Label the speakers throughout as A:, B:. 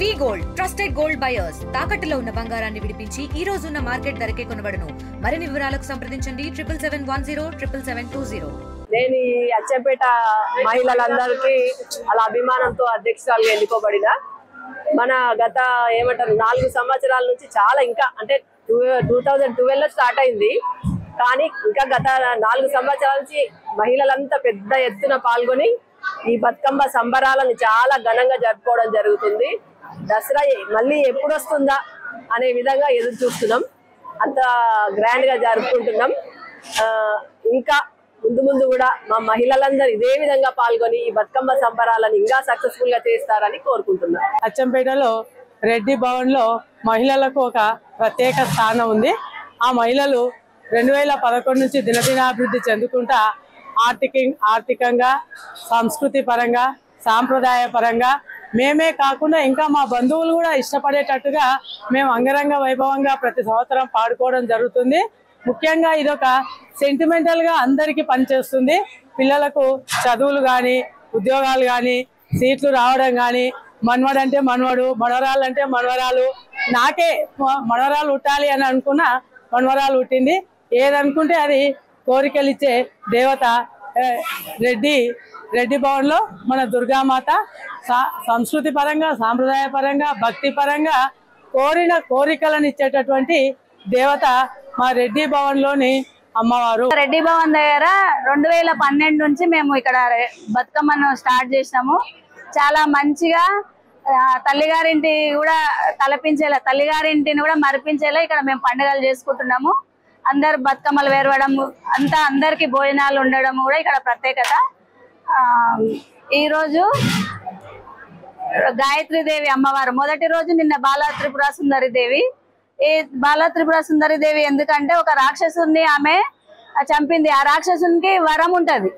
A: వి gold trusted gold buyers తాకట్టులో ఉన్న బంగారాన్ని విడిపించి ఈ రోజు ఉన్న మార్కెట్ ధరకే కొనబడును. మరిన్ని వివరాలకు సంప్రదించండి 77107720.
B: నేను ఈ అచ్చంపేట మహిళలందరికీ అలా అభిమానంతో అధ్యక్షురాలుగా ఎన్నుకోబడిన మన గత 4 సంవత్సరాల నుంచి చాలా ఇంకా అంటే 2012లో స్టార్ట్ అయింది. కానీ ఇంకా గత 4 సంవత్సరాల నుంచి మహిళలంతా పెద్ద ఎత్తున పాల్గొని ఈ బతుకమ్మ సంబరాలను చాలా ఘనంగా జరుపుకోవడం జరుగుతుంది. దసరా మళ్ళీ ఎప్పుడు వస్తుందా అనే విధంగా ఎదురు చూస్తున్నాం. అంత గ్రాండ్ గా జరుపుకుంటున్నాం. ఇంకా ముందు కూడా మా మహిళలందరూ ఇదే విధంగా పాల్గొని ఈ బతుకమ్మ సంబరాలను ఇంకా సక్సెస్ఫుల్ గా చేస్తారని కోరుకుంటున్నాం.
C: అచ్చంపేటలో రెడ్డి భవన్ లో మహిళలకు ఒక ప్రత్యేక స్థానం ఉంది. ఆ మహిళలు 2011 నుంచి దినదినాభివృద్ధి చెందుకుంటా ఆర్థికంగా, సంస్కృతి పరంగా, సాంప్రదాయ పరంగా మేమే కాకుండా ఇంకా మా బంధువులు కూడా ఇష్టపడేటట్టుగా మేము అంగరంగ వైభవంగా ప్రతి సంవత్సరం పాడుకోవడం జరుగుతుంది. ముఖ్యంగా ఇదొక సెంటిమెంటల్ గా అందరికీ పనిచేస్తుంది. పిల్లలకు చదువులు కానీ, ఉద్యోగాలు కానీ, సీట్లు రావడం కానీ, మనవడు అంటే మనవడు, మనవరాలు అంటే మనవరాలు. నాకే మనవరాలు పుట్టాలి అని అనుకున్నా మనవరాలు పుట్టింది. ఏదనుకుంటే అది కోరికలు ఇచ్చే దేవత రెడ్డి భవన్ లో మన దుర్గామాత సంస్కృతి పరంగా, సాంప్రదాయ పరంగా, భక్తి పరంగా కోరిన కోరికలను ఇచ్చేటటువంటి దేవత మా రెడ్డి భవన్ లోని అమ్మవారు.
D: రెడ్డి భవన్ దగ్గర 2012 నుంచి మేము ఇక్కడ బతుకమ్మను స్టార్ట్ చేసినాము. చాలా మంచిగా తల్లిగారింటి కూడా తలపించేలా, తల్లిగారింటిని కూడా మరిపించేలా ఇక్కడ మేము పండుగలు చేసుకుంటున్నాము. అందరు బతుకమ్మలు వేరవడం, అంతా అందరికి భోజనాలు ఉండడం కూడా ఇక్కడ ప్రత్యేకత. ఈరోజు గాయత్రీదేవి అమ్మవారు మొదటి రోజు నిన్న బాలా త్రిపుర సుందరి దేవి. ఈ బాలా త్రిపుర సుందరి దేవి ఎందుకంటే ఒక రాక్షసుని ఆమె చంపింది. ఆ రాక్షసునికి వరం ఉంటది,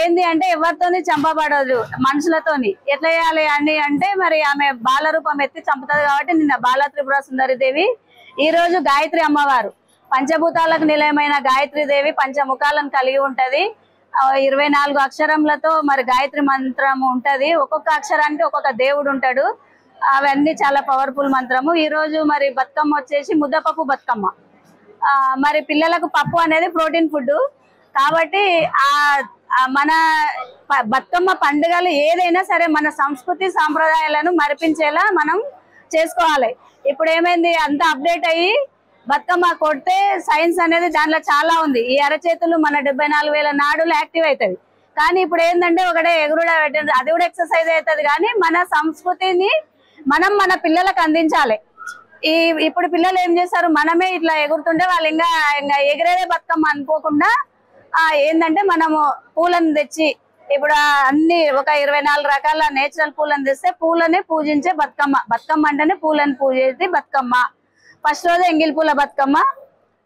D: ఏంది అంటే ఎవరితోని చంపబడదు, మనుషులతోని. ఎట్లా చేయాలి అని అంటే మరి ఆమె బాల రూపం ఎత్తి చంపుతుంది. కాబట్టి నిన్న బాలా త్రిపుర సుందరి దేవి. ఈ రోజు గాయత్రి అమ్మవారు పంచభూతాలకు నిలయమైన గాయత్రీదేవి పంచముఖాలను కలిగి ఉంటది. 24 అక్షరములతో మరి గాయత్రి మంత్రం ఉంటది. ఒక్కొక్క అక్షరానికి ఒక్కొక్క దేవుడు ఉంటాడు. అవన్నీ చాలా పవర్ఫుల్ మంత్రము. ఈ రోజు మరి బతుకమ్మ వచ్చేసి ముద్దపప్పు బతుకమ్మ. మరి పిల్లలకు పప్పు అనేది ప్రోటీన్ ఫుడ్ కాబట్టి మన బతుకమ్మ పండుగలు ఏదైనా సరే మన సంస్కృతి సాంప్రదాయాలను మరిపించేలా మనం చేసుకోవాలి. ఇప్పుడు ఏమైంది, అంత అప్డేట్ అయ్యి బతుకమ్మ కొడితే సైన్స్ అనేది దాంట్లో చాలా ఉంది. ఈ అరచేతులు మన 74,000 నాడులు యాక్టివ్ అవుతుంది. కానీ ఇప్పుడు ఏంటంటే ఒకటే ఎగురుడ పెట్టండి, అది కూడా ఎక్సర్సైజ్ అవుతుంది. కానీ మన సంస్కృతిని మనం మన పిల్లలకు అందించాలి. ఇప్పుడు పిల్లలు ఏం చేస్తారు, మనమే ఇట్లా ఎగురుతుంటే వాళ్ళు ఇంకా ఎగిరేదే బతుకమ్మ అనుకోకుండా ఏంటంటే మనము పూలను తెచ్చి ఇప్పుడు అన్ని ఒక 24 రకాల నేచురల్ పూలను తెస్తే పూలనే పూజించే బతుకమ్మ. బతుకమ్మ అంటేనే పూలను పూజేది బతుకమ్మ. ఫస్ట్ రోజు ఎంగిల్ పూల బతుకమ్మ,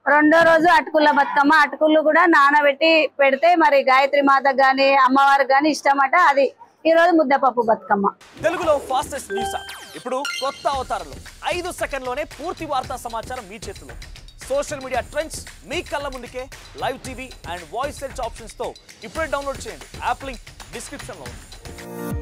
D: రెండో రోజు అటుకుల బతుకమ్మ. అటుకులు కూడా నానబెట్టి పెడితే మరి గాయత్రి మాతకు గాని అమ్మవారికి గాని ఇష్టమట. అది ఈ రోజు ముద్దపప్పు బతుకమ్మ.
E: తెలుగులో ఫాస్టెస్ట్ న్యూస్ ఇప్పుడు కొత్త అవతారంలో 5 సెకండ్లోనే పూర్తి వార్తా సమాచారం మీ చేతిలో. సోషల్ మీడియా ట్రెండ్స్ మీ కళ్ళ ముందుకే live TV and voice search options తో ఇప్పుడే డౌన్లోడ్ చేయండి. యాప్ లింక్ డిస్క్రిప్షన్ లో ఉంది.